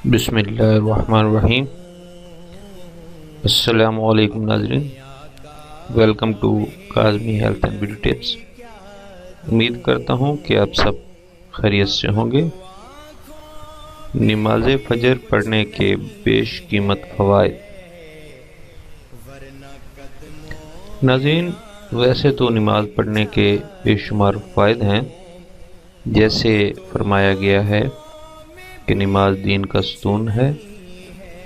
بسم اللہ الرحمن الرحیم۔ السلام علیکم ناظرین، welcome to Kazmi health and beauty tips. امید کرتا ہوں کہ آپ سب خیریت سے ہوں گے۔ نماز فجر پڑھنے کے بیش قیمت فوائد۔ ناظرین، ویسے تو نماز پڑھنے کے بے شمار فوائد ہیں، جیسے فرمایا گیا ہے کہ نماز دین کا ستون ہے،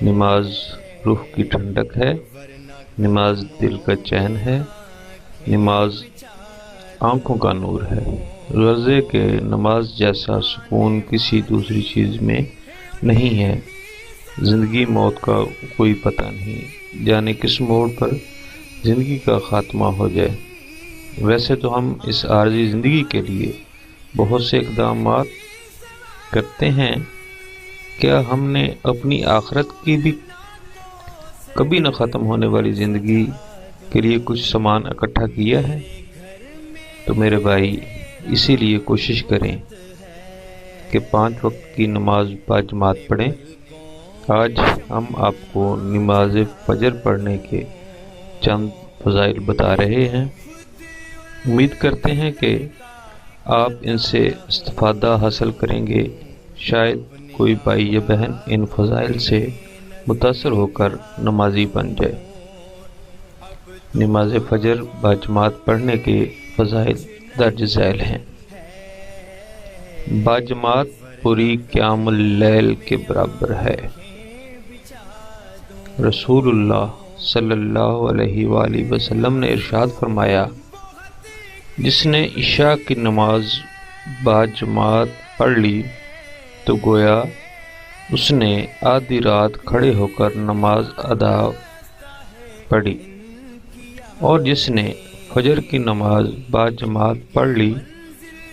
نماز روح کی ٹھنڈک ہے، نماز دل کا چین ہے، نماز آنکھوں کا نور ہے۔ غرض ہے کہ نماز جیسا سکون کسی دوسری چیز میں نہیں ہے۔ زندگی موت کا کوئی پتہ نہیں، جانے کس موڑ پر زندگی کا خاتمہ ہو جائے۔ ویسے تو ہم اس عارضی زندگی کے لیے بہت سے اقدامات کرتے ہیں، کیا ہم نے اپنی آخرت کی بھی کبھی نہ ختم ہونے والی زندگی کے لیے کچھ سامان اکٹھا کیا ہے؟ تو میرے بھائی، اسی لیے کوشش کریں کہ 5 وقت کی نماز باجماعت پڑھیں۔ آج ہم آپ کو نماز فجر پڑھنے کے چند فضائل بتا رہے ہیں۔ امید کرتے ہیں کہ آپ ان سے استفادہ حاصل کریں گے۔ شاید کوئی بھائی یا بہن ان فضائل سے متاثر ہو کر نمازی بن جائے۔ نماز فجر باجماعت پڑھنے کے فضائل درج ذیل ہیں۔ باجماعت پوری قیام اللیل کے برابر ہے۔ رسول اللہ صلی اللہ علیہ وآلہ وسلم نے ارشاد فرمایا، جس نے عشاء کی نماز باجماعت پڑھ لی تو گویا اس نے آدھی رات کھڑے ہو کر نماز ادا پڑھی، اور جس نے فجر کی نماز باجماعت پڑھ لی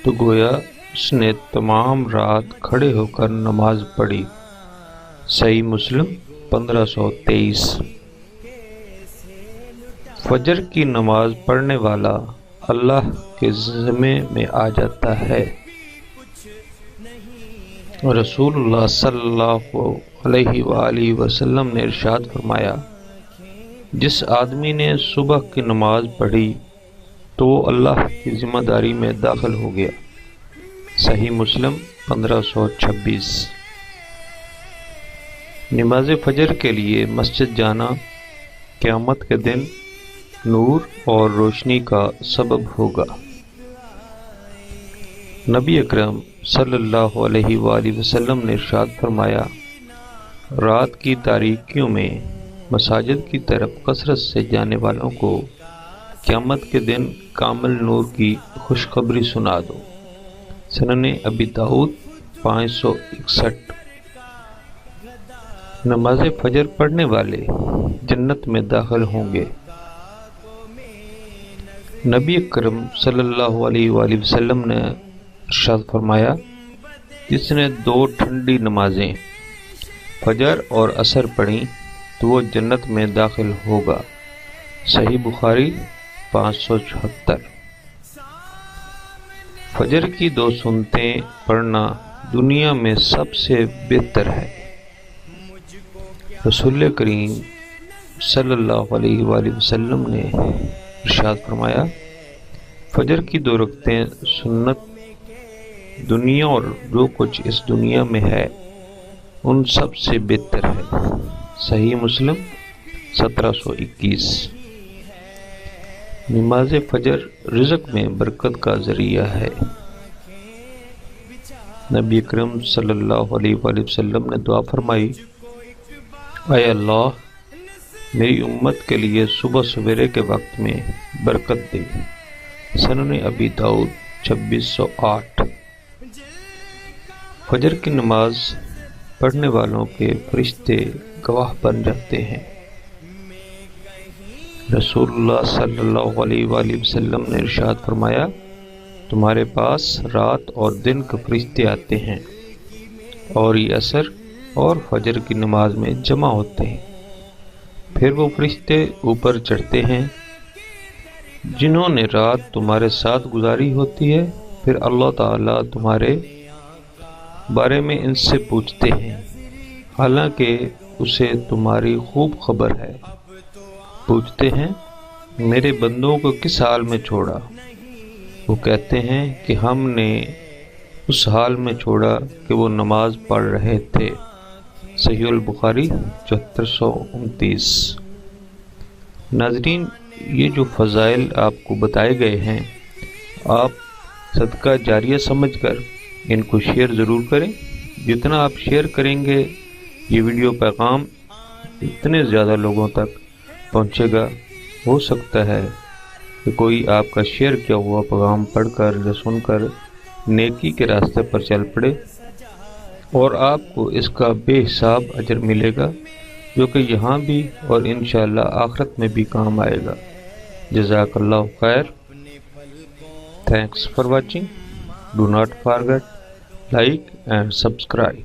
تو گویا اس نے تمام رات کھڑے ہو کر نماز پڑھی۔ صحیح مسلم 1523۔ فجر کی نماز پڑھنے والا اللہ کے ذمے میں آ جاتا ہے۔ رسول اللہ صلی اللہ علیہ وآلہ وسلم نے ارشاد فرمایا، جس آدمی نے صبح کی نماز پڑھی تو وہ اللہ کی ذمہ داری میں داخل ہو گیا۔ صحیح مسلم 1526۔ نماز فجر کے لیے مسجد جانا قیامت کے دن نور اور روشنی کا سبب ہوگا۔ نبی اکرم صلی اللہ علیہ وآلہ وسلم نے ارشاد فرمایا، رات کی تاریکیوں میں مساجد کی طرف کثرت سے جانے والوں کو قیامت کے دن کامل نور کی خوشخبری سنا دو۔ سنن ابی داؤد 561۔ نماز فجر پڑھنے والے جنت میں داخل ہوں گے۔ نبی اکرم صلی اللہ علیہ وآلہ وسلم نے ارشاد فرمایا، جس نے 2 ٹھنڈی نمازیں فجر اور عصر پڑھیں تو وہ جنت میں داخل ہوگا۔ صحیح بخاری 576۔ فجر کی 2 سنتیں پڑھنا دنیا میں سب سے بہتر ہے۔ رسول کریم صلی اللہ علیہ وآلہ وسلم نے ارشاد فرمایا، فجر کی 2 رکعتیں سنت دنیا اور جو کچھ اس دنیا میں ہے ان سب سے بہتر ہے۔ صحیح مسلم 1721۔ نماز فجر رزق میں برکت کا ذریعہ ہے۔ نبی اکرم صلی اللہ علیہ وآلہ وسلم نے دعا فرمائی، اے اللہ میری امت کے لیے صبح سویرے کے وقت میں برکت دے۔ سنن ابی داؤد 2608۔ فجر کی نماز پڑھنے والوں کے فرشتے گواہ بن جاتے ہیں۔ رسول اللہ صلی اللہ علیہ وآلہ وسلم نے ارشاد فرمایا، تمہارے پاس رات اور دن کے فرشتے آتے ہیں اور یہ عصر اور فجر کی نماز میں جمع ہوتے ہیں۔ پھر وہ فرشتے اوپر چڑھتے ہیں جنہوں نے رات تمہارے ساتھ گزاری ہوتی ہے، پھر اللہ تعالیٰ تمہارے بارے میں ان سے پوچھتے ہیں، حالانکہ اسے تمہاری خوب خبر ہے۔ پوچھتے ہیں، میرے بندوں کو کس حال میں چھوڑا؟ وہ کہتے ہیں کہ ہم نے اس حال میں چھوڑا کہ وہ نماز پڑھ رہے تھے۔ صحیح البخاری 7429۔ ناظرین، یہ جو فضائل آپ کو بتائے گئے ہیں، آپ صدقہ جاریہ سمجھ کر ان کو شیئر ضرور کریں۔ جتنا آپ شیئر کریں گے یہ ویڈیو پیغام اتنے زیادہ لوگوں تک پہنچے گا۔ ہو سکتا ہے کہ کوئی آپ کا شیئر کیا ہوا پیغام پڑھ کر یا سن کر نیکی کے راستے پر چل پڑے، اور آپ کو اس کا بے حساب اجر ملے گا، جو کہ یہاں بھی اور انشاءاللہ آخرت میں بھی کام آئے گا۔ جزاک اللہ خیر۔ Thanks for watching. Do not forget like and subscribe.